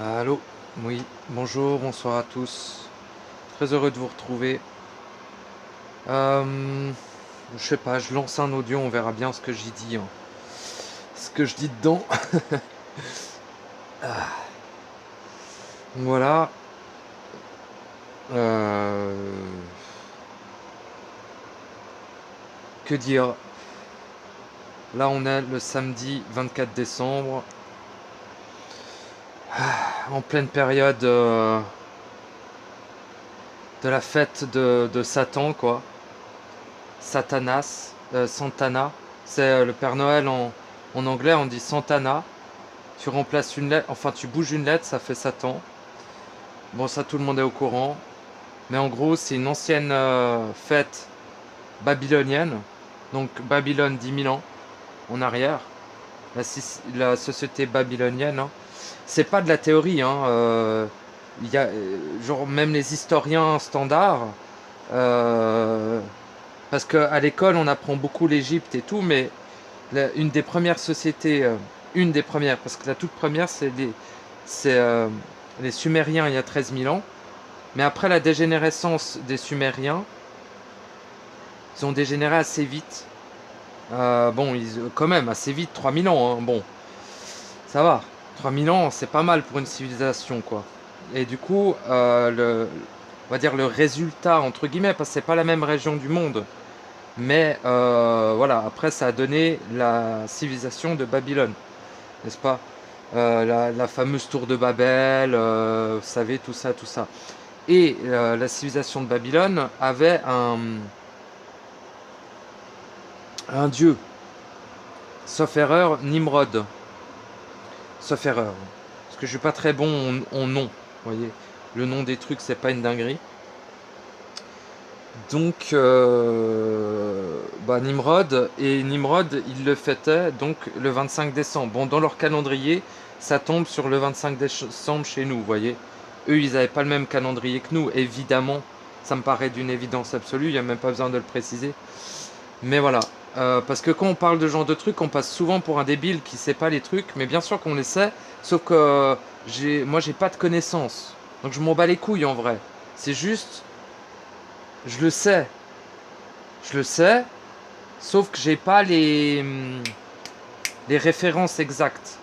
Allô, oui, bonjour, bonsoir à tous. Très heureux de vous retrouver. Euh, je sais pas, je lance un audio, on verra bien ce que j'y dis, hein. Ce que je dis dedans. Voilà. Euh, que dire? Là, on est le samedi 24 décembre, en pleine période de la fête de Satan, quoi. Satanas, Santana. C'est le Père Noël en anglais, on dit Santana. Tu remplaces une lettre, enfin tu bouges une lettre, ça fait Satan. Bon, ça tout le monde est au courant. Mais en gros, c'est une ancienne fête babylonienne. Donc Babylone 10 000 ans en arrière. La société babylonienne, hein. C'est pas de la théorie, hein. Il y a, genre, même les historiens standards. euh, Parce qu'à l'école, on apprend beaucoup l'Égypte et tout, mais une des premières sociétés, une des premières, parce que la toute première, c'est les Sumériens il y a 13 000 ans. Mais après la dégénérescence des Sumériens, ils ont dégénéré assez vite. Bon, quand même, assez vite, 3000 ans, hein. Bon, ça va. 3000 ans, c'est pas mal pour une civilisation, quoi. Et du coup, on va dire le résultat, entre guillemets, parce que c'est pas la même région du monde. Mais voilà, après, ça a donné la civilisation de Babylone, n'est-ce pas? La fameuse tour de Babel, vous savez, tout ça, tout ça. Et la civilisation de Babylone avait un dieu, sauf erreur, Nimrod. Sauf erreur. Parce que je suis pas très bon en nom, vous voyez. Le nom des trucs, c'est pas une dinguerie. Donc, bah, Nimrod, et Nimrod, il le fêtait donc le 25 décembre. Bon, dans leur calendrier, ça tombe sur le 25 décembre chez nous, vous voyez. Eux, ils n'avaient pas le même calendrier que nous, évidemment. Ça me paraît d'une évidence absolue, il n'y a même pas besoin de le préciser. Mais voilà. Parce que quand on parle de ce genre de trucs, on passe souvent pour un débile qui sait pas les trucs, mais bien sûr qu'on les sait, sauf que moi j'ai pas de connaissances. Donc je m'en bats les couilles en vrai. C'est juste, je le sais. Je le sais, sauf que j'ai pas les références exactes.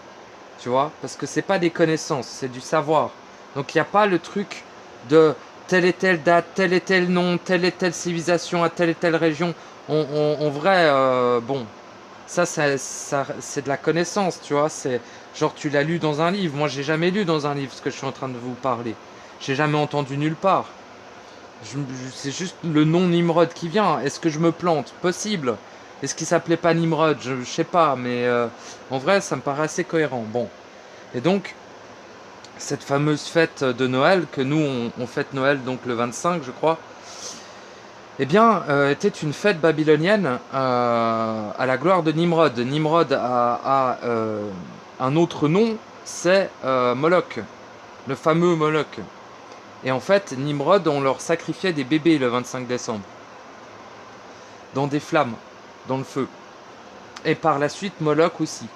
Tu vois? Parce que c'est pas des connaissances, c'est du savoir. Donc il n'y a pas le truc de telle et telle date, tel et tel nom, telle et telle civilisation à telle et telle région. En vrai, bon, c'est de la connaissance, tu vois. C'est genre tu l'as lu dans un livre. Moi, j'ai jamais lu dans un livre ce que je suis en train de vous parler. J'ai jamais entendu nulle part. C'est juste le nom Nimrod qui vient. Est-ce que je me plante? Possible. Est-ce qu'il s'appelait pas Nimrod? Je sais pas, mais en vrai, ça me paraît assez cohérent. Bon. Et donc, cette fameuse fête de Noël, que nous, on fête Noël donc le 25, je crois, eh bien, était une fête babylonienne à la gloire de Nimrod. Nimrod a un autre nom, c'est Moloch, le fameux Moloch. Et en fait, Nimrod, on leur sacrifiait des bébés le 25 décembre, dans des flammes, dans le feu. Et par la suite, Moloch aussi.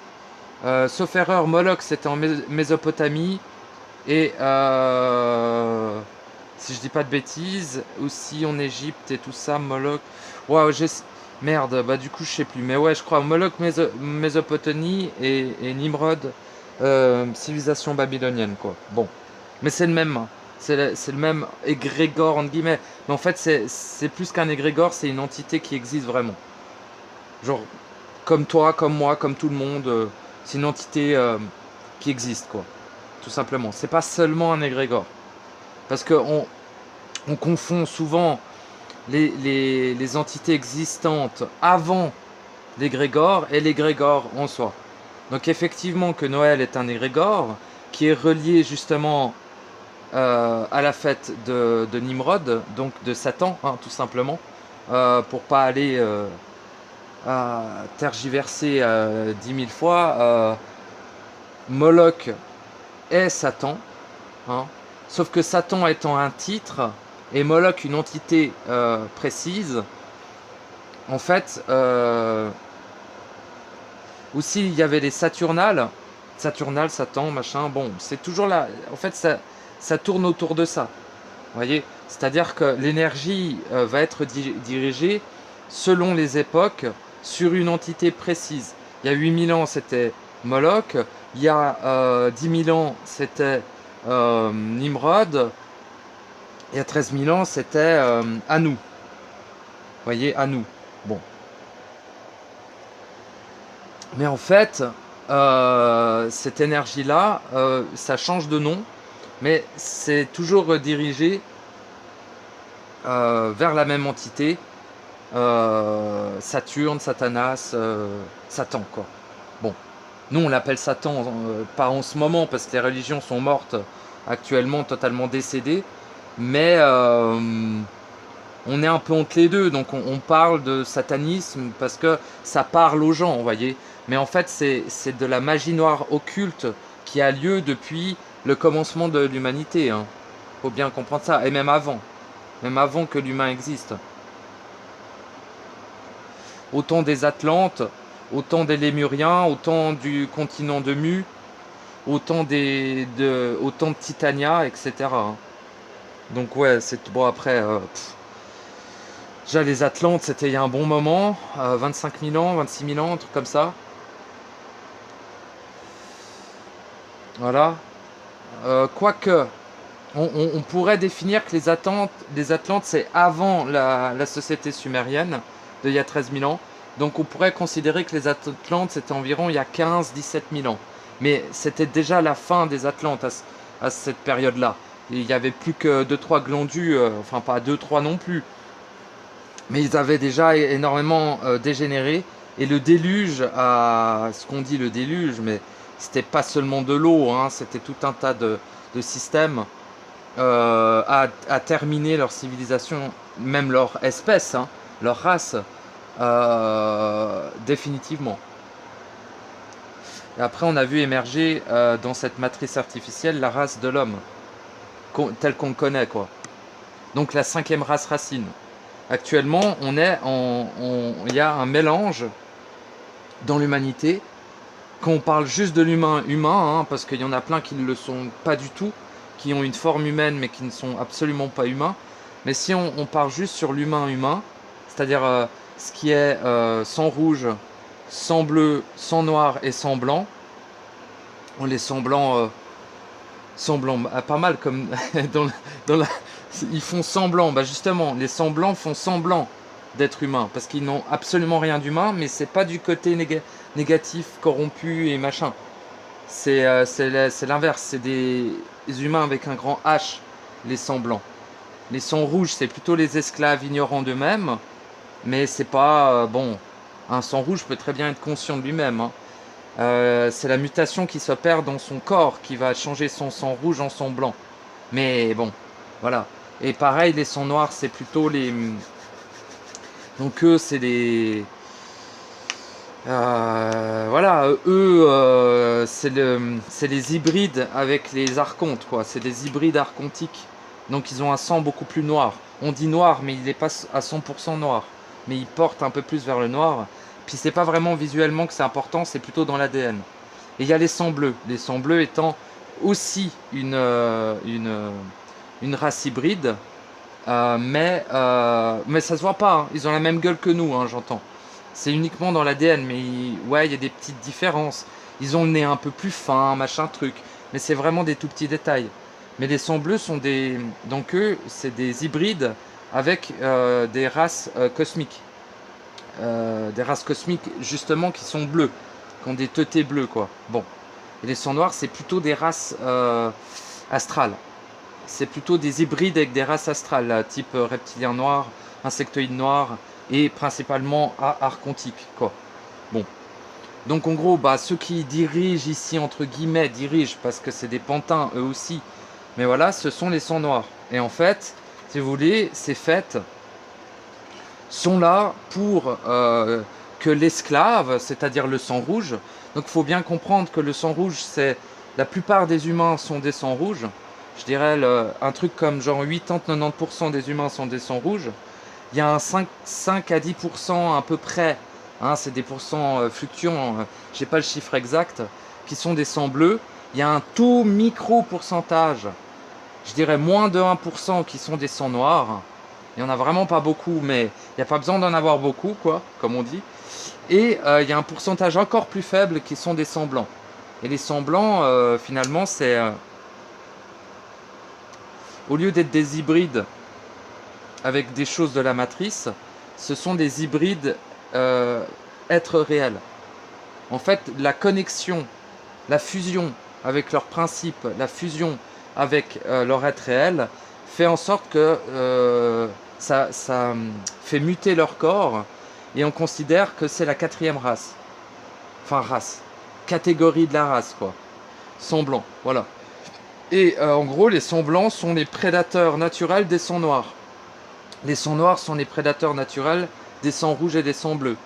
Sauf erreur, Moloch, c'était en Mésopotamie. Et si je dis pas de bêtises, aussi en Égypte et tout ça, Moloch. Waouh, merde, bah du coup je sais plus. Mais ouais, je crois Moloch, Mésopotamie et Nimrod, civilisation babylonienne, quoi. Bon, mais c'est le même, hein. C'est le même égrégore, entre guillemets. Mais en fait, c'est plus qu'un égrégore, c'est une entité qui existe vraiment. Genre, comme toi, comme moi, comme tout le monde, c'est une entité qui existe, quoi. Tout simplement. C'est pas seulement un égrégore. Parce qu'on on confond souvent les entités existantes avant l'égrégore et l'égrégore en soi. Donc effectivement que Noël est un égrégore qui est relié justement à la fête de Nimrod, donc de Satan, hein, tout simplement, pour pas aller à tergiverser 10 000 fois. Moloch est Satan, hein. Sauf que Satan étant un titre et Moloch une entité précise, en fait, aussi il y avait les Saturnales, Saturnal, Satan, machin, bon, c'est toujours là. En fait, ça tourne autour de ça. Vous voyez? C'est-à-dire que l'énergie va être dirigée selon les époques sur une entité précise. Il y a 8000 ans, c'était Moloch. Il y a 10 000 ans, c'était Nimrod. Il y a 13 000 ans, c'était Anu. Vous voyez, Anu. Bon. Mais en fait, cette énergie-là, ça change de nom, mais c'est toujours redirigé vers la même entité, Saturne, Satanas, Satan, quoi. Bon, nous on l'appelle Satan, pas en ce moment, parce que les religions sont mortes actuellement, totalement décédées, mais on est un peu entre les deux, donc on parle de satanisme parce que ça parle aux gens, vous voyez. Mais en fait, c'est de la magie noire occulte qui a lieu depuis le commencement de l'humanité. Hein. Faut bien comprendre ça, et même avant que l'humain existe. Autant des Atlantes, autant des Lémuriens, autant du continent de Mu, autant autant de Titania, etc. Hein. Donc ouais, c'est bon après. Déjà les Atlantes, c'était il y a un bon moment, 25 000 ans, 26 000 ans, un truc comme ça. Voilà. Quoique, on pourrait définir que les Atlantes, c'est avant la société sumérienne, d'il y a 13 000 ans. Donc on pourrait considérer que les Atlantes, c'était environ il y a 15-17 000 ans. Mais c'était déjà la fin des Atlantes à cette période-là. Il n'y avait plus que 2-3 glandus, enfin pas 2-3 non plus. Mais ils avaient déjà énormément dégénéré. Et le déluge, ce qu'on dit le déluge, mais c'était pas seulement de l'eau, hein, c'était tout un tas de systèmes, à terminer leur civilisation, même leur espèce, hein, leur race, définitivement. Et après, on a vu émerger dans cette matrice artificielle la race de l'homme, telle qu'on le connaît, quoi. Donc la 5e race racine. Actuellement, il y a un mélange dans l'humanité. Quand on parle juste de l'humain humain, hein, parce qu'il y en a plein qui ne le sont pas du tout, qui ont une forme humaine mais qui ne sont absolument pas humains. Mais si on part juste sur l'humain humain, c'est-à-dire ce qui est sang rouge, sang bleu, sang noir et sang blanc, les sangs blancs, pas mal comme dans la, ils font semblant, bah justement, les sangs blancs font semblant d'être humains, parce qu'ils n'ont absolument rien d'humain, mais c'est pas du côté négatif, corrompu et machin. C'est l'inverse, c'est des humains avec un grand H, les sangs blancs. Les sangs rouges, c'est plutôt les esclaves ignorants d'eux-mêmes, mais c'est pas... bon, un sang rouge peut très bien être conscient de lui-même. Hein. C'est la mutation qui s'opère dans son corps qui va changer son sang rouge en sang blanc. Mais bon, voilà. Et pareil, les sangs noirs, c'est plutôt les... Donc eux, c'est les... voilà, eux, c'est les hybrides avec les archontes, quoi. C'est des hybrides archontiques. Donc ils ont un sang beaucoup plus noir. On dit noir, mais il n'est pas à 100% noir. Mais ils portent un peu plus vers le noir. Puis c'est pas vraiment visuellement que c'est important, c'est plutôt dans l'ADN. Et il y a les sangs bleus. Les sangs bleus étant aussi une race hybride. Mais ça se voit pas, hein. Ils ont la même gueule que nous, hein, j'entends. C'est uniquement dans l'ADN, mais ouais, il y a des petites différences. Ils ont le nez un peu plus fin, machin truc. Mais c'est vraiment des tout petits détails. Mais les sangs bleus sont des... Donc eux, c'est des hybrides avec des races cosmiques. Des races cosmiques, justement, qui sont bleues. Qui ont des teutés bleus, quoi. Bon. Et les sangs noirs, c'est plutôt des races astrales. C'est plutôt des hybrides avec des races astrales, type reptilien noir, insectoïde noir, et principalement archontique, quoi. Bon. Donc en gros, bah, ceux qui dirigent ici, entre guillemets, dirigent, parce que c'est des pantins, eux aussi, mais voilà, ce sont les sangs noirs. Et en fait, si vous voulez, ces fêtes sont là pour que l'esclave, c'est-à-dire le sang rouge, donc il faut bien comprendre que le sang rouge, c'est... La plupart des humains sont des sangs rouges. Je dirais un truc comme genre 80-90% des humains sont des sangs rouges. Il y a un 5 à 10% à peu près, hein, c'est des pourcents fluctuants, j'ai pas le chiffre exact, qui sont des sangs bleus. Il y a un tout micro pourcentage, je dirais moins de 1% qui sont des sangs noirs. Il n'y en a vraiment pas beaucoup, mais il n'y a pas besoin d'en avoir beaucoup, quoi, comme on dit. Et il y a un pourcentage encore plus faible qui sont des sangs blancs. Et les sangs blancs, finalement, c'est... au lieu d'être des hybrides avec des choses de la matrice, ce sont des hybrides êtres réels. En fait, la connexion, la fusion avec leurs principes, la fusion avec leur être réel, fait en sorte que ça fait muter leur corps et on considère que c'est la 4e race. Enfin, race. Catégorie de la race, quoi. Sang blanc, voilà. Et en gros, les sangs blancs sont les prédateurs naturels des sangs noirs. Les sangs noirs sont les prédateurs naturels des sangs rouges et des sangs bleus.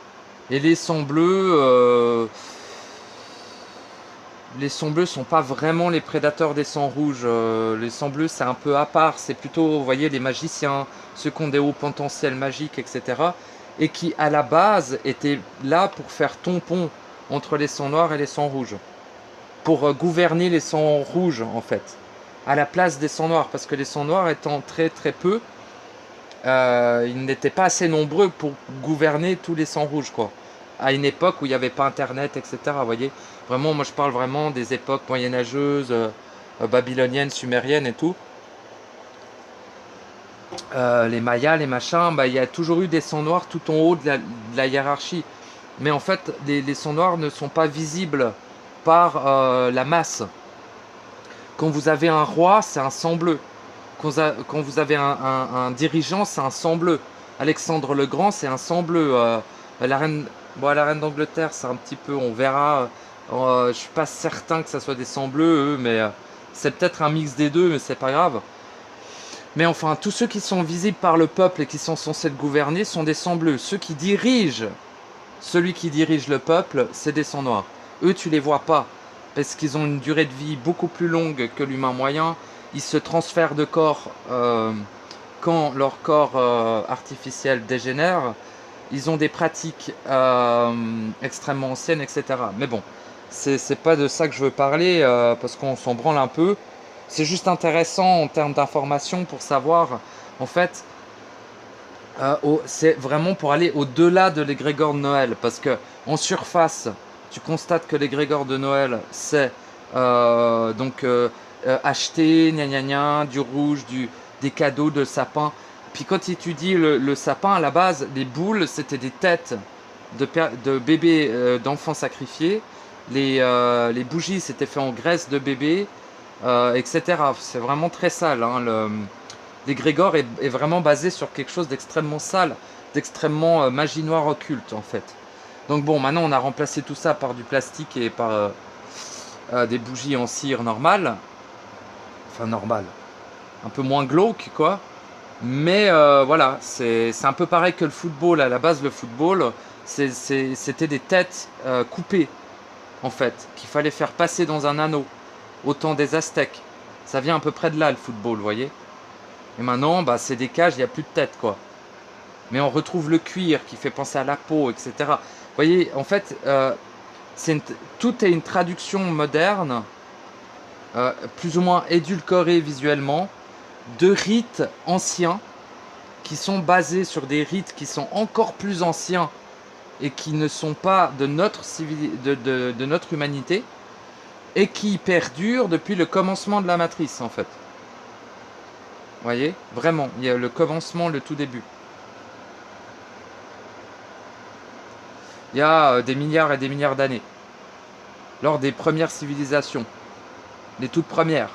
Et les sangs bleus sont pas vraiment les prédateurs des sangs rouges. Les sangs bleus, c'est un peu à part. C'est plutôt, vous voyez, les magiciens, ceux qui ont des hauts potentiels magiques, etc. Et qui, à la base, étaient là pour faire tampon entre les sangs noirs et les sangs rouges. Pour gouverner les sangs rouges, en fait. À la place des sangs noirs. Parce que les sangs noirs étant très très peu, ils n'étaient pas assez nombreux pour gouverner tous les sangs rouges, quoi. À une époque où il n'y avait pas internet, etc. Vous voyez, vraiment, moi je parle vraiment des époques moyenâgeuses, babyloniennes, sumériennes et tout. Les Mayas, les machins, il y a toujours eu des sangs noirs tout en haut de la hiérarchie. Mais en fait, les sangs noirs ne sont pas visibles par la masse. Quand vous avez un roi, c'est un sang bleu. Quand vous avez un dirigeant, c'est un sang bleu. Alexandre le Grand, c'est un sang bleu. La reine d'Angleterre, c'est un petit peu, on verra. Je suis pas certain que ça soit des sangs bleus, eux, mais c'est peut-être un mix des deux, mais c'est pas grave. Mais enfin, tous ceux qui sont visibles par le peuple et qui sont censés le gouverner sont des sangs bleus. Ceux qui dirigent, celui qui dirige le peuple, c'est des sangs noirs. Eux, tu les vois pas, parce qu'ils ont une durée de vie beaucoup plus longue que l'humain moyen. Ils se transfèrent de corps quand leur corps artificiel dégénère. Ils ont des pratiques extrêmement anciennes, etc. Mais bon, c'est pas de ça que je veux parler, parce qu'on s'en branle un peu. C'est juste intéressant en termes d'information pour savoir, en fait, c'est vraiment pour aller au-delà de l'égrégore de Noël. Parce que en surface, tu constates que l'égrégore de Noël, c'est acheter, gna gna gna, du rouge, des cadeaux de sapin. Puis quand tu étudies le sapin, à la base, les boules, c'était des têtes de bébés, d'enfants sacrifiés. Les bougies, c'était fait en graisse de bébé, etc. C'est vraiment très sale. Hein, l'égrégore est vraiment basé sur quelque chose d'extrêmement sale, d'extrêmement magie noire occulte, en fait. Donc bon, maintenant, on a remplacé tout ça par du plastique et par des bougies en cire normales. Enfin, normales. Un peu moins glauque, quoi. Mais voilà, c'est un peu pareil que le football. À la base, le football, c'était des têtes coupées, en fait, qu'il fallait faire passer dans un anneau, au temps des Aztèques. Ça vient à peu près de là, le football, vous voyez. Et maintenant, c'est des cages, il n'y a plus de tête, quoi. Mais on retrouve le cuir qui fait penser à la peau, etc. Vous voyez, en fait, tout est une traduction moderne, plus ou moins édulcorée visuellement, de rites anciens qui sont basés sur des rites qui sont encore plus anciens et qui ne sont pas de notre de notre humanité et qui perdurent depuis le commencement de la matrice, en fait. Vous voyez, vraiment, il y a le commencement, le tout début. Il y a des milliards et des milliards d'années, lors des premières civilisations, les toutes premières.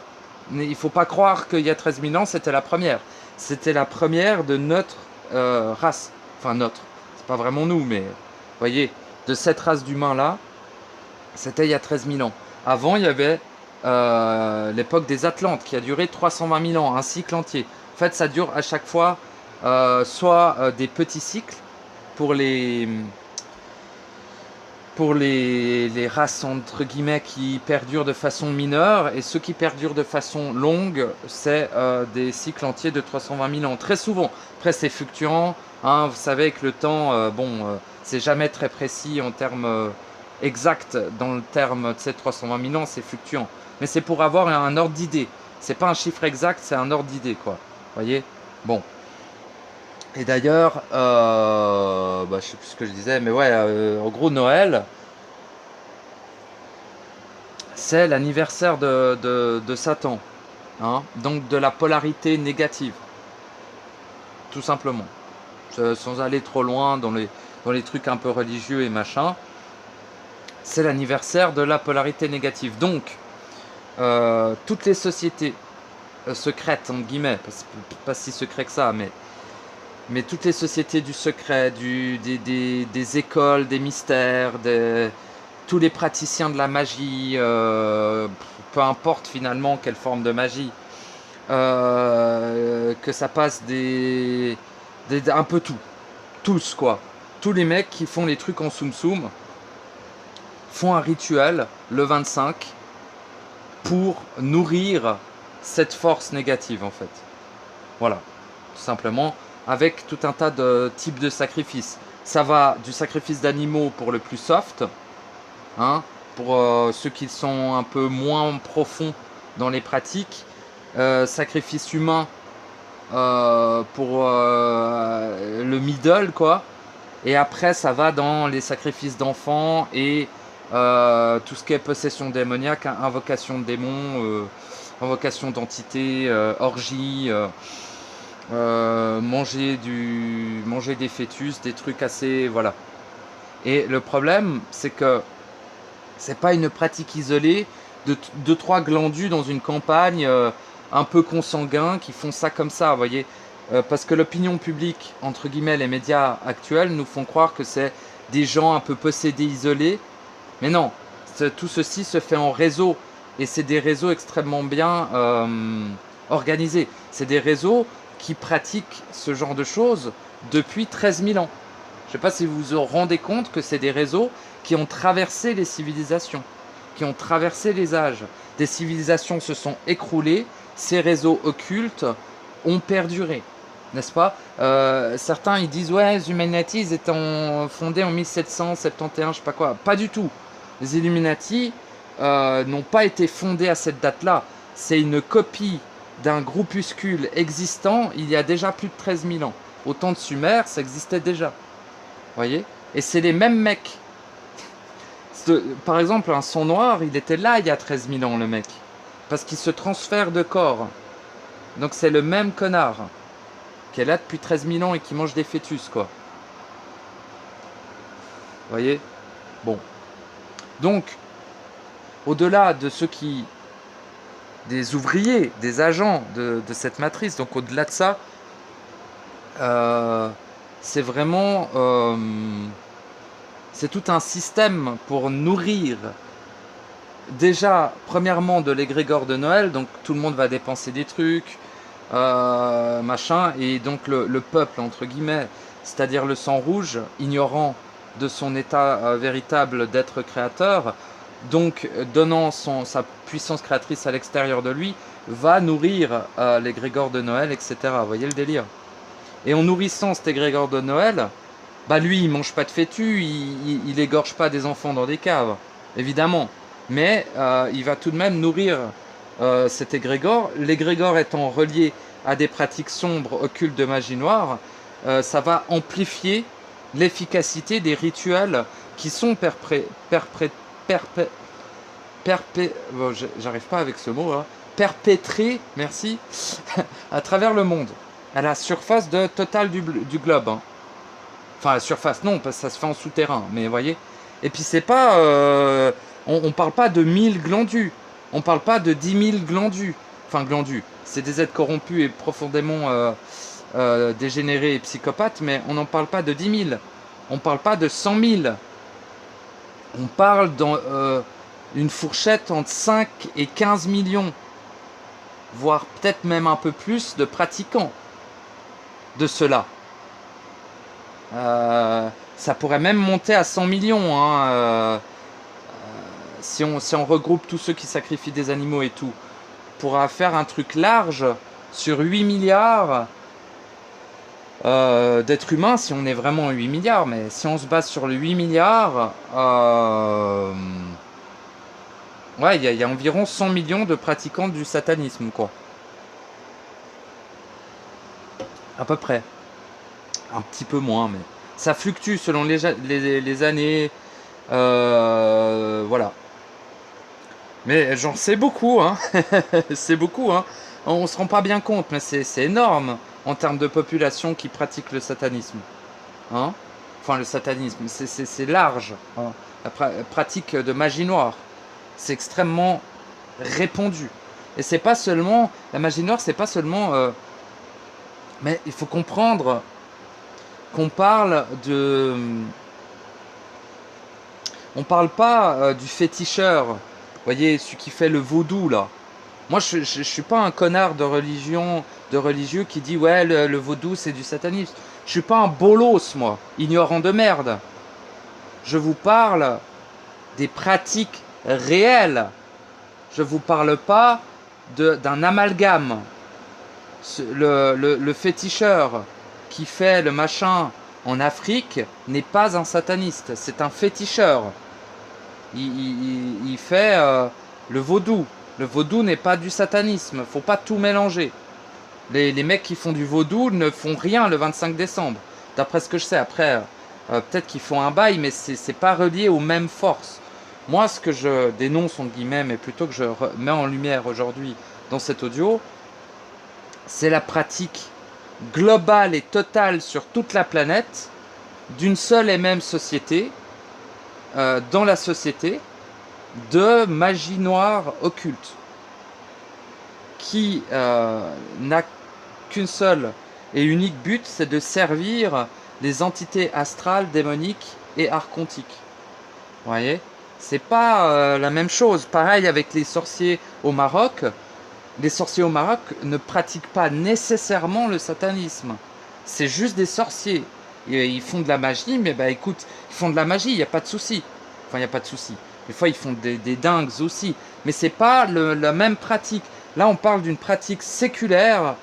Il ne faut pas croire qu'il y a 13 000 ans, c'était la première. C'était la première de notre race. Enfin, notre. C'est pas vraiment nous, mais vous voyez, de cette race d'humains-là, c'était il y a 13 000 ans. Avant, il y avait l'époque des Atlantes, qui a duré 320 000 ans, un cycle entier. En fait, ça dure à chaque fois soit des petits cycles pour les races entre guillemets qui perdurent de façon mineure, et ceux qui perdurent de façon longue, c'est des cycles entiers de 320 000 ans. Très souvent, après c'est fluctuant, hein, vous savez que le temps, c'est jamais très précis en termes exact dans le terme, tu sais, 320 000 ans, c'est fluctuant. Mais c'est pour avoir un ordre d'idée. C'est pas un chiffre exact, c'est un ordre d'idée, quoi. Vous voyez? Bon. Et d'ailleurs, bah, je sais plus ce que je disais, mais ouais, en gros, Noël, c'est l'anniversaire de Satan. Hein, donc de la polarité négative. Tout simplement. Sans aller trop loin dans les trucs un peu religieux et machin. C'est l'anniversaire de la polarité négative. Donc, toutes les sociétés secrètes, entre guillemets, pas si secret que ça, mais toutes les sociétés du secret, des écoles, des mystères, tous les praticiens de la magie, peu importe finalement quelle forme de magie, que ça passe un peu tout, tous quoi. Tous les mecs qui font les trucs en soum soum font un rituel le 25 pour nourrir cette force négative en fait. Voilà, tout simplement, avec tout un tas de types de sacrifices. Ça va du sacrifice d'animaux pour le plus soft, hein, pour ceux qui sont un peu moins profonds dans les pratiques, sacrifice humain pour le middle quoi, et après ça va dans les sacrifices d'enfants et tout ce qui est possession démoniaque, hein, invocation de démons, invocation d'entités, orgie, manger des fœtus, des trucs assez voilà. Et le problème c'est que c'est pas une pratique isolée de 2-3 glandus dans une campagne un peu consanguins qui font ça comme ça, vous voyez. Parce que l'opinion publique, entre guillemets, les médias actuels nous font croire que c'est des gens un peu possédés, isolés. Mais non, tout ceci se fait en réseau. Et c'est des réseaux extrêmement bien organisés. C'est des réseaux qui pratiquent ce genre de choses depuis 13 000 ans. Je ne sais pas si vous vous rendez compte que c'est des réseaux qui ont traversé les civilisations, qui ont traversé les âges. Des civilisations se sont écroulées, ces réseaux occultes ont perduré, n'est-ce pas? Certains ils disent ouais, les Illuminati ils étaient fondés en 1771, je sais pas quoi. Pas du tout. Les Illuminati n'ont pas été fondés à cette date-là. C'est une copie d'un groupuscule existant il y a déjà plus de 13 000 ans. Au temps de Sumer, ça existait déjà. Voyez? Et c'est les mêmes mecs. Par exemple, un son noir, il était là il y a 13 000 ans, le mec. Parce qu'il se transfère de corps. Donc c'est le même connard qui est là depuis 13 000 ans et qui mange des fœtus, quoi. Voyez? Bon. Donc, au-delà de ceux qui... des ouvriers, des agents de cette matrice, donc au-delà de ça, c'est vraiment... c'est tout un système pour nourrir déjà, premièrement, de l'égrégore de Noël, donc tout le monde va dépenser des trucs, machin, et donc le peuple, entre guillemets, c'est-à-dire le sang rouge, ignorant de son état véritable d'être créateur, donc donnant sa puissance créatrice à l'extérieur de lui, va nourrir l'égrégore de Noël, etc. Vous voyez le délire? Et en nourrissant cet égrégore de Noël, bah lui, il mange pas de fœtus, il égorge pas des enfants dans des caves, évidemment. Mais il va tout de même nourrir cet égrégore. L'égrégore étant relié à des pratiques sombres, occultes de magie noire, ça va amplifier l'efficacité des rituels qui sont j'arrive pas avec ce mot, hein, perpétrés, merci, à travers le monde, à la surface totale du globe. Hein. Enfin, la surface, non, parce que ça se fait en souterrain, mais vous voyez. Et puis c'est pas... on parle pas de 1000 glandus, on parle pas de 10 000 glandus. Enfin, glandus, c'est des êtres corrompus et profondément dégénérés et psychopathes, mais on n'en parle pas de 10 000. On parle pas de 100 000. On parle dans une fourchette entre 5 et 15 millions, voire peut-être même un peu plus de pratiquants de cela. Ça pourrait même monter à 100 millions hein, si on regroupe tous ceux qui sacrifient des animaux et tout. On pourra faire un truc large sur 8 milliards d'êtres humains si on est vraiment 8 milliards. Mais si on se base sur le 8 milliards, ouais, il y a environ 100 millions de pratiquants du satanisme, quoi. À peu près. Un petit peu moins, mais ça fluctue selon les années. Voilà. Mais j'en sais beaucoup, hein. C'est beaucoup, hein. On se rend pas bien compte, mais c'est énorme en termes de population qui pratique le satanisme. Hein, enfin, le satanisme, c'est large. Hein. La pratique de magie noire, c'est extrêmement répandu. Et c'est pas seulement. La magie noire, c'est pas seulement. Mais il faut comprendre qu'on parle de. On parle pas du féticheur. Vous voyez, celui qui fait le vaudou, là. Moi, je suis pas un connard de religieux qui dit ouais, le vaudou c'est du satanisme. Je suis pas un bolos, moi, ignorant de merde. Je vous parle des pratiques réelles. Je vous parle pas d'un amalgame. Le féticheur qui fait le machin en Afrique n'est pas un sataniste, c'est un féticheur. Il fait le vaudou. Le vaudou n'est pas du satanisme, faut pas tout mélanger. Les mecs qui font du vaudou ne font rien le 25 décembre, d'après ce que je sais. Après, peut-être qu'ils font un bail, mais c'est pas relié aux mêmes forces. Moi, ce que je dénonce, en guillemets, mais plutôt que je mets en lumière aujourd'hui dans cet audio, c'est la pratique globale et totale sur toute la planète d'une seule et même société, dans la société, de magie noire occulte, qui n'a qu'une seule et unique but, c'est de servir les entités astrales, démoniques et archontiques. Vous voyez, c'est pas la même chose. Pareil avec les sorciers au Maroc. Les sorciers au Maroc ne pratiquent pas nécessairement le satanisme. C'est juste des sorciers. Ils font de la magie, mais bah écoute, ils font de la magie, il n'y a pas de souci. Enfin, il n'y a pas de souci. Des fois, ils font des dingues aussi. Mais c'est pas la même pratique. Là, on parle d'une pratique séculaire,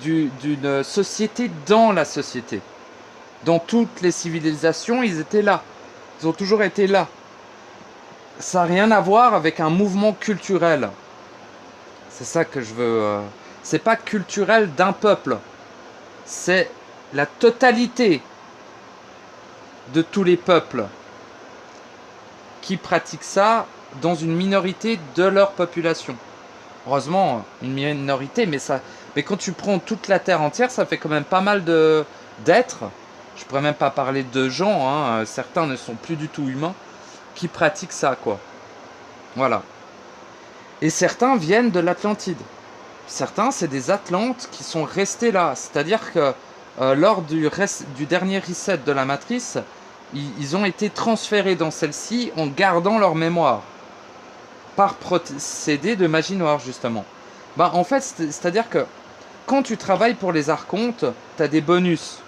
d'une société dans la société. Dans toutes les civilisations, ils étaient là. Ils ont toujours été là. Ça n'a rien à voir avec un mouvement culturel. C'est ça que je veux. C'est pas culturel d'un peuple. C'est la totalité de tous les peuples qui pratiquent ça dans une minorité de leur population. Heureusement, une minorité, mais quand tu prends toute la Terre entière, ça fait quand même pas mal d'êtres. Je pourrais même pas parler de gens, hein, certains ne sont plus du tout humains, qui pratiquent ça, quoi. Voilà. Et certains viennent de l'Atlantide. Certains, c'est des Atlantes qui sont restés là. C'est-à-dire que lors du dernier reset de la matrice, ils ont été transférés dans celle-ci en gardant leur mémoire. Par procédé de magie noire, justement. Bah, en fait, c'est-à-dire que quand tu travailles pour les archontes, tu as des bonus.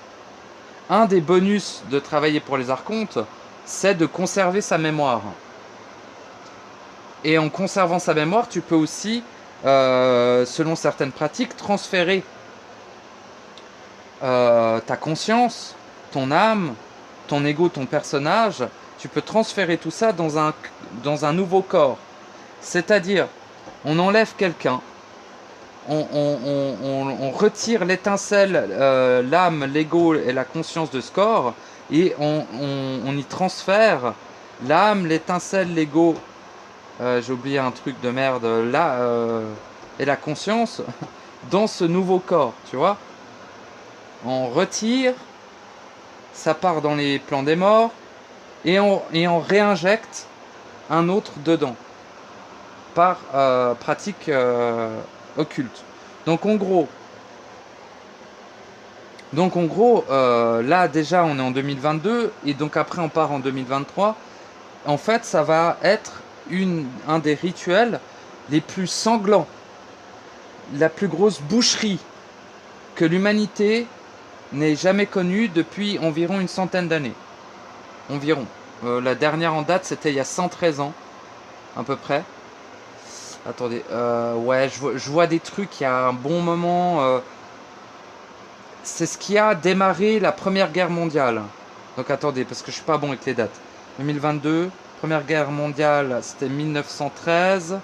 Un des bonus de travailler pour les archontes, c'est de conserver sa mémoire. Et en conservant sa mémoire, tu peux aussi, selon certaines pratiques, transférer ta conscience, ton âme, ton ego, ton personnage. Tu peux transférer tout ça dans un nouveau corps. C'est-à-dire, on enlève quelqu'un, on retire l'étincelle, l'âme, l'ego et la conscience de ce corps, et on y transfère l'âme, l'étincelle, l'ego, j'ai oublié un truc de merde, là, et la conscience dans ce nouveau corps, tu vois. On retire, ça part dans les plans des morts, et on réinjecte un autre dedans, par pratique occulte. Donc en gros, là déjà on est en 2022, et donc après on part en 2023. En fait, ça va être un des rituels les plus sanglants, la plus grosse boucherie que l'humanité n'ait jamais connue depuis environ une centaine d'années. Environ. La dernière en date, c'était il y a 113 ans, à peu près. Attendez, ouais, je vois des trucs, il y a un bon moment. c'est ce qui a démarré la Première Guerre mondiale. Donc attendez, parce que je suis pas bon avec les dates. 2022, Première Guerre mondiale, c'était 1913.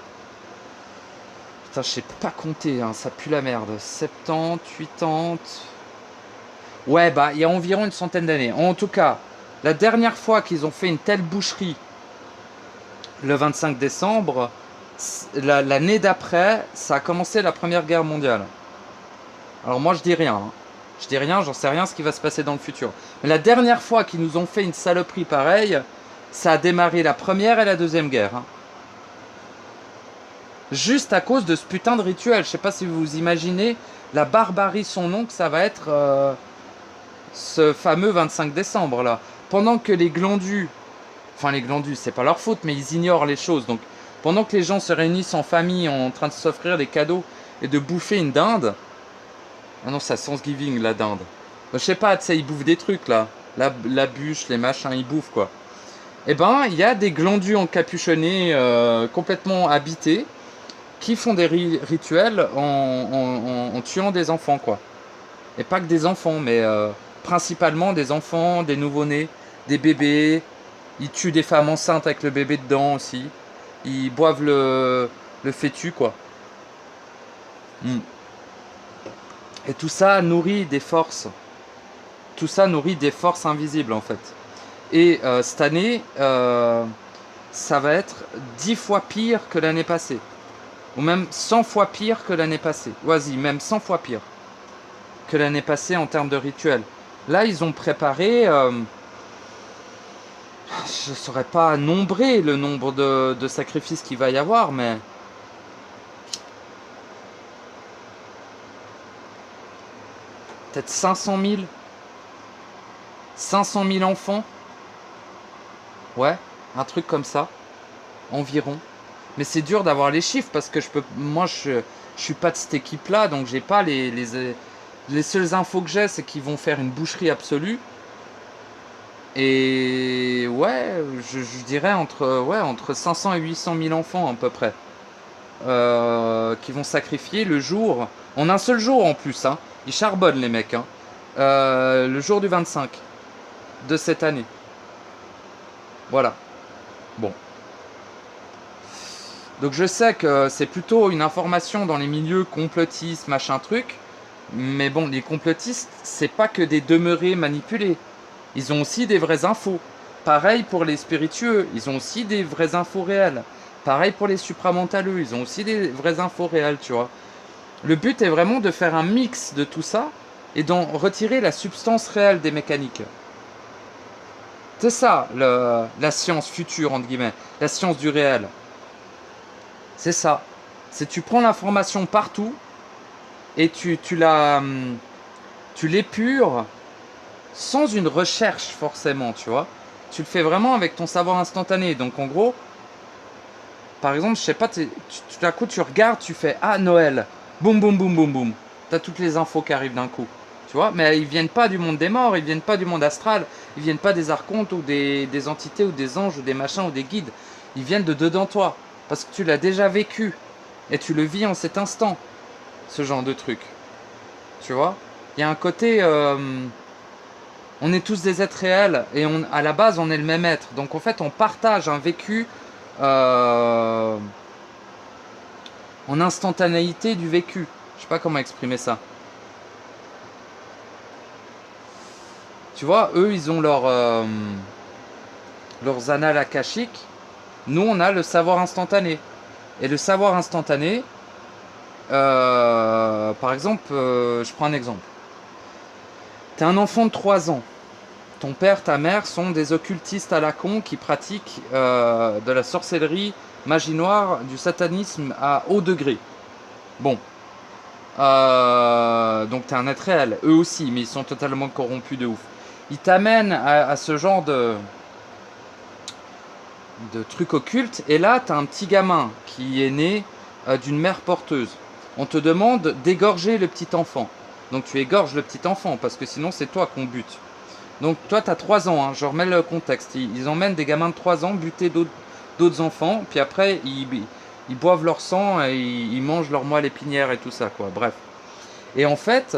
Putain, je sais pas compter, hein, ça pue la merde. 70, 80... Ouais, bah, il y a environ une centaine d'années. En tout cas, la dernière fois qu'ils ont fait une telle boucherie, le 25 décembre, l'année d'après, ça a commencé la Première Guerre mondiale. Alors moi, je dis rien. Hein. Je dis rien, j'en sais rien ce qui va se passer dans le futur. Mais la dernière fois qu'ils nous ont fait une saloperie pareille, ça a démarré la Première et la Deuxième Guerre. Hein. Juste à cause de ce putain de rituel. Je sais pas si vous vous imaginez la barbarie son nom que ça va être ce fameux 25 décembre là. Pendant que les glandus, enfin les glandus, c'est pas leur faute, mais ils ignorent les choses. Donc pendant que les gens se réunissent en famille en train de s'offrir des cadeaux et de bouffer une dinde. Ah non, c'est Thanksgiving la dinde. Je sais pas, tu sais, ils bouffent des trucs là. La bûche, les machins, ils bouffent quoi. Et ben, il y a des glandus encapuchonnés complètement habités qui font des rituels en tuant des enfants quoi. Et pas que des enfants, mais principalement des enfants, des nouveau-nés, des bébés. Ils tuent des femmes enceintes avec le bébé dedans aussi. Ils boivent le fœtus quoi. Mm. Et tout ça nourrit des forces. Tout ça nourrit des forces invisibles en fait. Et cette année, ça va être 10 fois pire que l'année passée. Ou même 100 fois pire que l'année passée. Vas-y, même 100 fois pire que l'année passée en termes de rituels. Là, ils ont préparé... je ne saurais pas nombrer le nombre de sacrifices qu'il va y avoir, mais... Peut-être 500 000. 500 000 enfants. Ouais, un truc comme ça. Environ. Mais c'est dur d'avoir les chiffres parce que moi je suis pas de cette équipe là, donc j'ai pas les seules infos que j'ai, c'est qu'ils vont faire une boucherie absolue. Et ouais, je dirais entre 500 et 800 000 enfants à peu près qui vont sacrifier le jour, en un seul jour en plus. Hein. Ils charbonnent les mecs. Hein. Le jour du 25 de cette année. Voilà. Bon. Donc je sais que c'est plutôt une information dans les milieux complotistes, machin truc. Mais bon, les complotistes, c'est pas que des demeurés manipulés. Ils ont aussi des vraies infos. Pareil pour les spiritueux, ils ont aussi des vraies infos réelles. Pareil pour les supramentaleux, ils ont aussi des vraies infos réelles, tu vois. Le but est vraiment de faire un mix de tout ça et d'en retirer la substance réelle des mécaniques. C'est ça, la science future, entre guillemets. La science du réel. C'est ça. C'est tu prends l'information partout et tu l'épures sans une recherche forcément, tu vois. Tu le fais vraiment avec ton savoir instantané. Donc en gros, par exemple, je sais pas, tout d'un coup tu regardes, tu fais ah Noël, boum boum boum boum boum. T'as toutes les infos qui arrivent d'un coup, tu vois. Mais ils viennent pas du monde des morts, ils viennent pas du monde astral, ils viennent pas des archontes ou des entités ou des anges ou des machins ou des guides. Ils viennent de dedans toi, parce que tu l'as déjà vécu et tu le vis en cet instant, ce genre de truc. Tu vois. Il y a un côté, on est tous des êtres réels et à la base on est le même être. Donc en fait on partage un vécu en instantanéité du vécu. Je sais pas comment exprimer ça. Tu vois, eux ils ont leurs annales akashiques. Nous on a le savoir instantané. Et le savoir instantané, par exemple, je prends un exemple. T'es un enfant de 3 ans. Ton père, ta mère sont des occultistes à la con qui pratiquent de la sorcellerie, magie noire, du satanisme à haut degré. Bon. Donc t'es un être réel. Eux aussi, mais ils sont totalement corrompus de ouf. Ils t'amènent à ce genre de trucs occultes. Et là, t'as un petit gamin qui est né d'une mère porteuse. On te demande d'égorger le petit enfant. Donc tu égorges le petit enfant parce que sinon c'est toi qu'on bute. Donc toi tu as 3 ans, hein, je remets le contexte. Ils emmènent des gamins de 3 ans buter d'autres enfants, puis après ils boivent leur sang et ils mangent leur moelle épinière et tout ça quoi. Bref. Et en fait,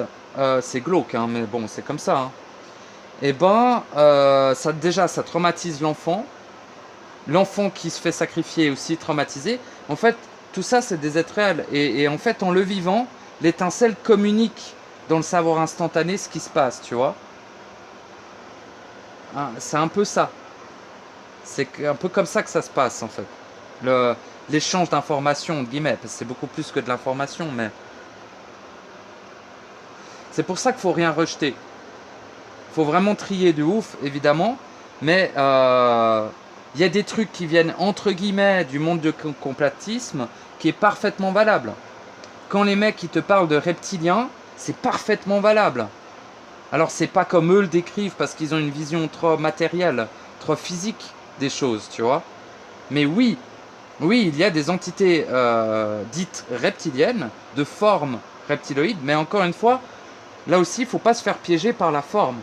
c'est glauque, hein, mais bon, c'est comme ça, hein. Et ben, déjà, ça traumatise l'enfant. L'enfant qui se fait sacrifier est aussi traumatisé. En fait, tout ça, c'est des êtres réels. Et en fait, en le vivant, l'étincelle communique dans le savoir instantané ce qui se passe, tu vois. Hein, c'est un peu ça. C'est un peu comme ça que ça se passe, en fait. L'échange d'informations, entre guillemets, parce que c'est beaucoup plus que de l'information, mais c'est pour ça qu'il faut rien rejeter. Il faut vraiment trier de ouf, évidemment, mais y a des trucs qui viennent, entre guillemets, du monde du complotisme, qui est parfaitement valable. Quand les mecs qui te parlent de reptiliens, c'est parfaitement valable. Alors c'est pas comme eux le décrivent, parce qu'ils ont une vision trop matérielle, trop physique des choses, tu vois. Mais oui, oui, il y a des entités dites reptiliennes, de forme reptiloïde, mais encore une fois, là aussi, il ne faut pas se faire piéger par la forme.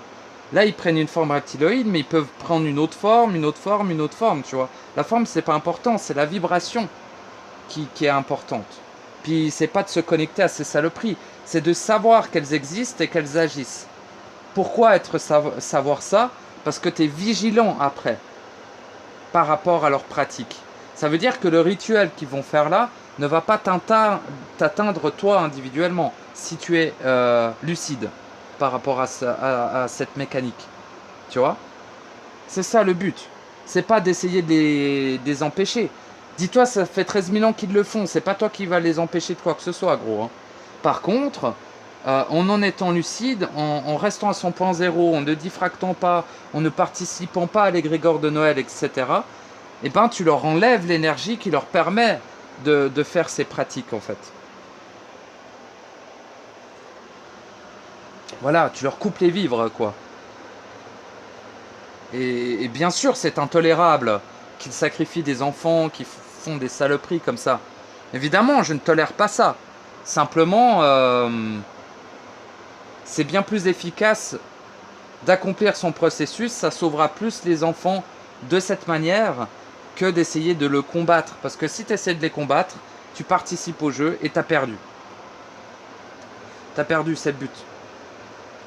Là, ils prennent une forme reptiloïde, mais ils peuvent prendre une autre forme, une autre forme, une autre forme, tu vois. La forme, c'est pas important, c'est la vibration qui est importante. Puis, c'est pas de se connecter à ces saloperies, c'est de savoir qu'elles existent et qu'elles agissent. Pourquoi savoir ça? Parce que tu es vigilant après, par rapport à leur pratique. Ça veut dire que le rituel qu'ils vont faire là ne va pas t'atteindre toi individuellement, si tu es lucide par rapport à cette mécanique. Tu vois? C'est ça le but. C'est pas d'essayer de les empêcher. Dis-toi, ça fait 13 000 ans qu'ils le font. C'est pas toi qui vas les empêcher de quoi que ce soit, gros. Hein. Par contre, en étant lucide, en restant à son point zéro, en ne diffractant pas, en ne participant pas à l'égrégore de Noël, etc., eh ben, tu leur enlèves l'énergie qui leur permet de faire ces pratiques, en fait. Voilà, tu leur coupes les vivres, quoi. Et bien sûr, c'est intolérable qu'ils sacrifient des enfants, qu'ils font des saloperies comme ça. Évidemment, je ne tolère pas ça. Simplement, c'est bien plus efficace d'accomplir son processus. Ça sauvera plus les enfants de cette manière que d'essayer de le combattre. Parce que si tu essaies de les combattre, tu participes au jeu et tu as perdu. Tu as perdu, c'est le but.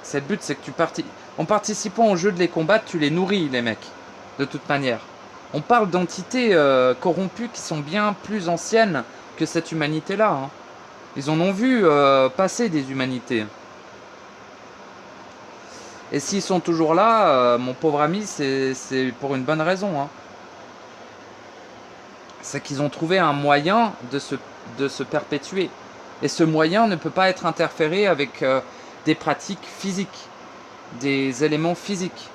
C'est le but, c'est que en participant au jeu de les combattre, tu les nourris, les mecs. De toute manière. On parle d'entités corrompues qui sont bien plus anciennes que cette humanité-là. Hein. Ils en ont vu passer des humanités. Et s'ils sont toujours là, mon pauvre ami, c'est pour une bonne raison. Hein. C'est qu'ils ont trouvé un moyen de se perpétuer. Et ce moyen ne peut pas être interféré avec des pratiques physiques, des éléments physiques.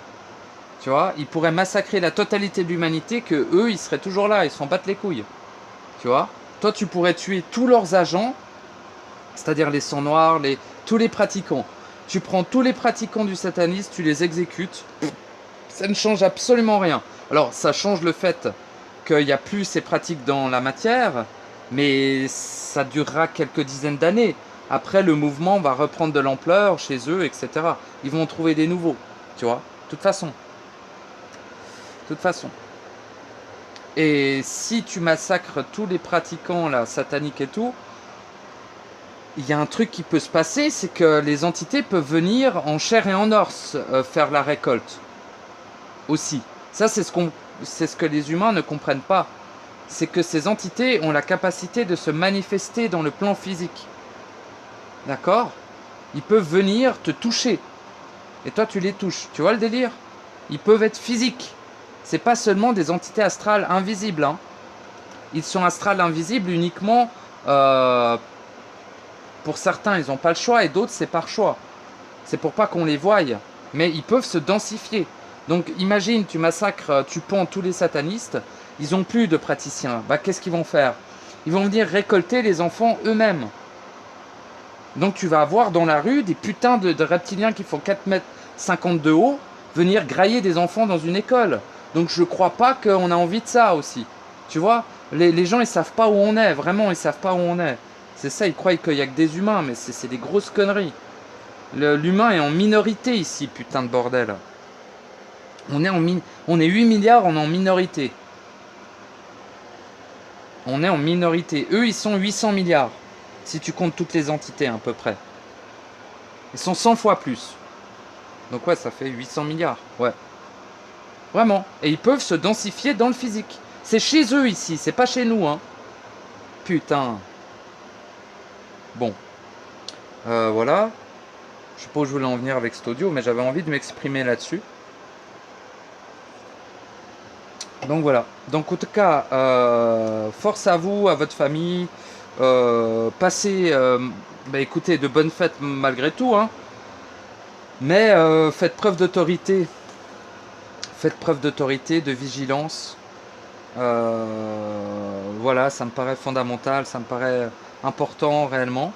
Tu vois, ils pourraient massacrer la totalité de l'humanité, que eux, ils seraient toujours là, ils s'en battent les couilles. Tu vois, toi, tu pourrais tuer tous leurs agents, c'est-à-dire les sangs noirs, tous les pratiquants. Tu prends tous les pratiquants du satanisme, tu les exécutes. Ça ne change absolument rien. Alors, ça change le fait qu'il n'y a plus ces pratiques dans la matière, mais ça durera quelques dizaines d'années. Après, le mouvement va reprendre de l'ampleur chez eux, etc. Ils vont en trouver des nouveaux, tu vois, de toute façon. De toute façon. Et si tu massacres tous les pratiquants là, sataniques et tout, il y a un truc qui peut se passer, c'est que les entités peuvent venir en chair et en os faire la récolte. Aussi. Ça, c'est ce que les humains ne comprennent pas. C'est que ces entités ont la capacité de se manifester dans le plan physique. D'accord? Ils peuvent venir te toucher. Et toi, tu les touches. Tu vois le délire? Ils peuvent être physiques. C'est pas seulement des entités astrales invisibles. Hein. Ils sont astrales invisibles uniquement pour certains, ils n'ont pas le choix, et d'autres, c'est par choix. C'est pour pas qu'on les voie. Mais ils peuvent se densifier. Donc imagine, tu massacres, tu pends tous les satanistes, ils n'ont plus de praticiens. Bah, qu'est-ce qu'ils vont faire? Ils vont venir récolter les enfants eux-mêmes. Donc tu vas avoir dans la rue des putains de reptiliens qui font 4,50 m de haut venir grailler des enfants dans une école. Donc je crois pas qu'on a envie de ça aussi. Tu vois, les gens ils savent pas où on est, vraiment ils savent pas où on est. C'est ça, ils croient qu'il y a que des humains, mais c'est des grosses conneries. L'humain est en minorité ici, putain de bordel. On est 8 milliards, on est en minorité. On est en minorité. Eux, ils sont 800 milliards. Si tu comptes toutes les entités, à peu près. Ils sont 100 fois plus. Donc ouais, ça fait 800 milliards. Ouais. Vraiment. Et ils peuvent se densifier dans le physique. C'est chez eux ici, c'est pas chez nous, hein. Putain. Bon. Voilà. Je sais pas où je voulais en venir avec cet audio, mais j'avais envie de m'exprimer là-dessus. Donc voilà. Donc en tout cas, force à vous, à votre famille. Passez, bah, écoutez, de bonnes fêtes malgré tout, hein. Mais faites preuve d'autorité. Faites preuve d'autorité, de vigilance. Voilà, ça me paraît fondamental, ça me paraît important réellement.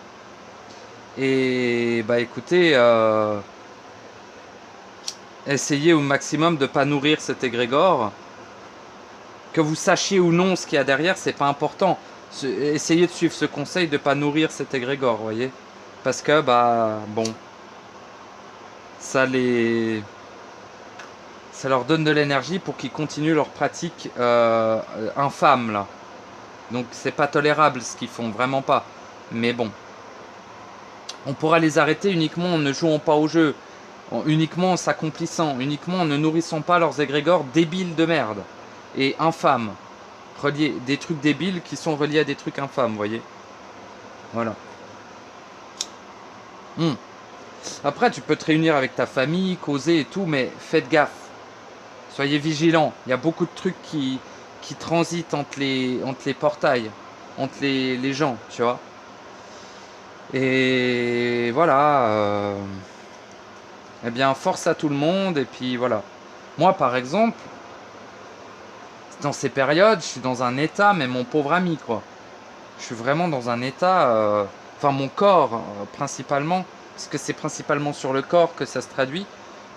Et bah écoutez, essayez au maximum de ne pas nourrir cet égrégore. Que vous sachiez ou non ce qu'il y a derrière, c'est pas important. Essayez de suivre ce conseil de ne pas nourrir cet égrégore, vous voyez. Parce que, bah, bon, ça leur donne de l'énergie pour qu'ils continuent leur pratique infâme, là. Donc c'est pas tolérable ce qu'ils font, vraiment pas. Mais bon. On pourra les arrêter uniquement en ne jouant pas au jeu, uniquement en s'accomplissant, uniquement en ne nourrissant pas leurs égrégores débiles de merde et infâmes. Reliés, des trucs débiles qui sont reliés à des trucs infâmes, vous voyez. Voilà. Après, tu peux te réunir avec ta famille, causer et tout, mais faites gaffe. Soyez vigilants. Il y a beaucoup de trucs qui transitent entre les portails, entre les gens, tu vois. Et voilà. Eh bien, force à tout le monde. Et puis voilà. Moi, par exemple, dans ces périodes, je suis dans un état, mais mon pauvre ami, quoi. Je suis vraiment dans un état... Enfin, mon corps, principalement. Parce que c'est principalement sur le corps que ça se traduit.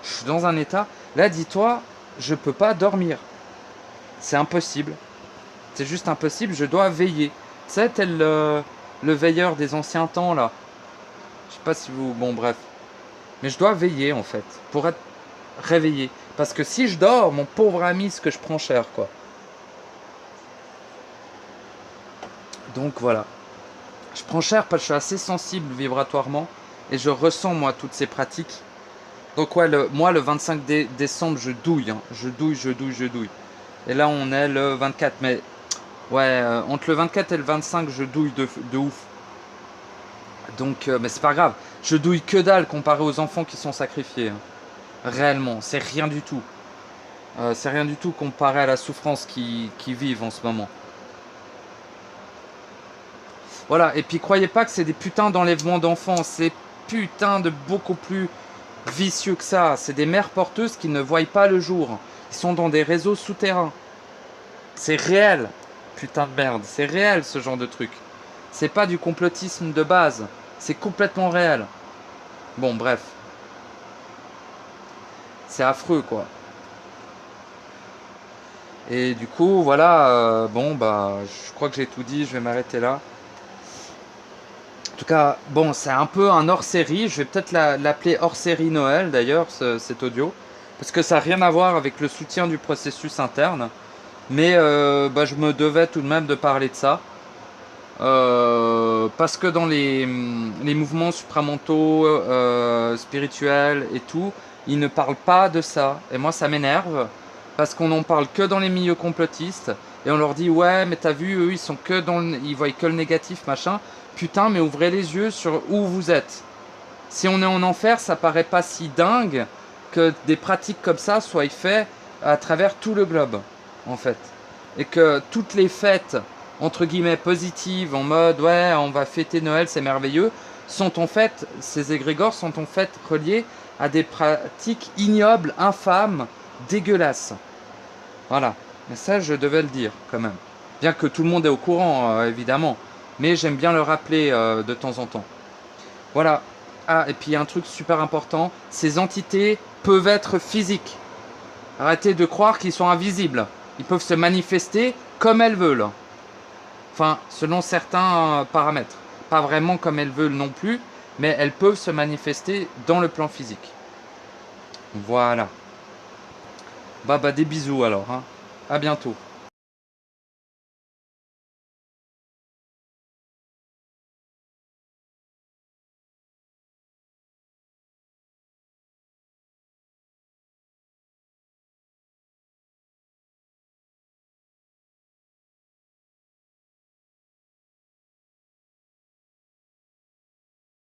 Je suis dans un état... Là, dis-toi, je peux pas dormir. C'est impossible. C'est juste impossible, je dois veiller. C'est tel le veilleur des anciens temps, là. Je sais pas si vous... Bon, bref. Mais je dois veiller, en fait, pour être réveillé. Parce que si je dors, mon pauvre ami, ce que je prends cher, quoi. Donc, voilà. Je prends cher parce que je suis assez sensible vibratoirement. Et je ressens, moi, toutes ces pratiques. Donc, ouais, moi, le 25 décembre, je douille. Hein. Je douille. Et là, on est le 24. Mais, ouais, entre le 24 et le 25, je douille de ouf. Donc, mais c'est pas grave. Je douille que dalle comparé aux enfants qui sont sacrifiés. Hein. Réellement, c'est rien du tout. C'est rien du tout comparé à la souffrance qu'ils vivent en ce moment. Voilà, et puis croyez pas que c'est des putains d'enlèvements d'enfants. C'est putain de beaucoup plus vicieux que ça. C'est des mères porteuses qui ne voient pas le jour. Ils sont dans des réseaux souterrains. C'est réel. Putain de merde, c'est réel ce genre de truc. C'est pas du complotisme de base. C'est complètement réel. Bon, bref. C'est affreux, quoi. Et du coup, voilà. Bon, bah, je crois que j'ai tout dit. Je vais m'arrêter là. En tout cas, bon, c'est un peu un hors-série. Je vais peut-être l'appeler hors-série Noël, d'ailleurs, cet audio. Parce que ça n'a rien à voir avec le soutien du processus interne. Mais bah, je me devais tout de même de parler de ça. Parce que dans les mouvements supramentaux, spirituels et tout, ils ne parlent pas de ça. Et moi, ça m'énerve. Parce qu'on n'en parle que dans les milieux complotistes. Et on leur dit, ouais, mais t'as vu, eux, ils sont que ils voient que le négatif, machin. Putain, mais ouvrez les yeux sur où vous êtes. Si on est en enfer, ça paraît pas si dingue que des pratiques comme ça soient faites à travers tout le globe, en fait. Et que toutes les fêtes, entre guillemets, positives, en mode, ouais, on va fêter Noël, c'est merveilleux, sont en fait, ces égrégores sont en fait reliés à des pratiques ignobles, infâmes, dégueulasses. Voilà. Mais ça, je devais le dire, quand même. Bien que tout le monde est au courant, évidemment. Mais j'aime bien le rappeler de temps en temps. Voilà. Ah, et puis il y a un truc super important. Ces entités peuvent être physiques. Arrêtez de croire qu'ils sont invisibles. Ils peuvent se manifester comme elles veulent. Enfin, selon certains paramètres. Pas vraiment comme elles veulent non plus, mais elles peuvent se manifester dans le plan physique. Voilà. Bah, des bisous alors. Hein. À bientôt.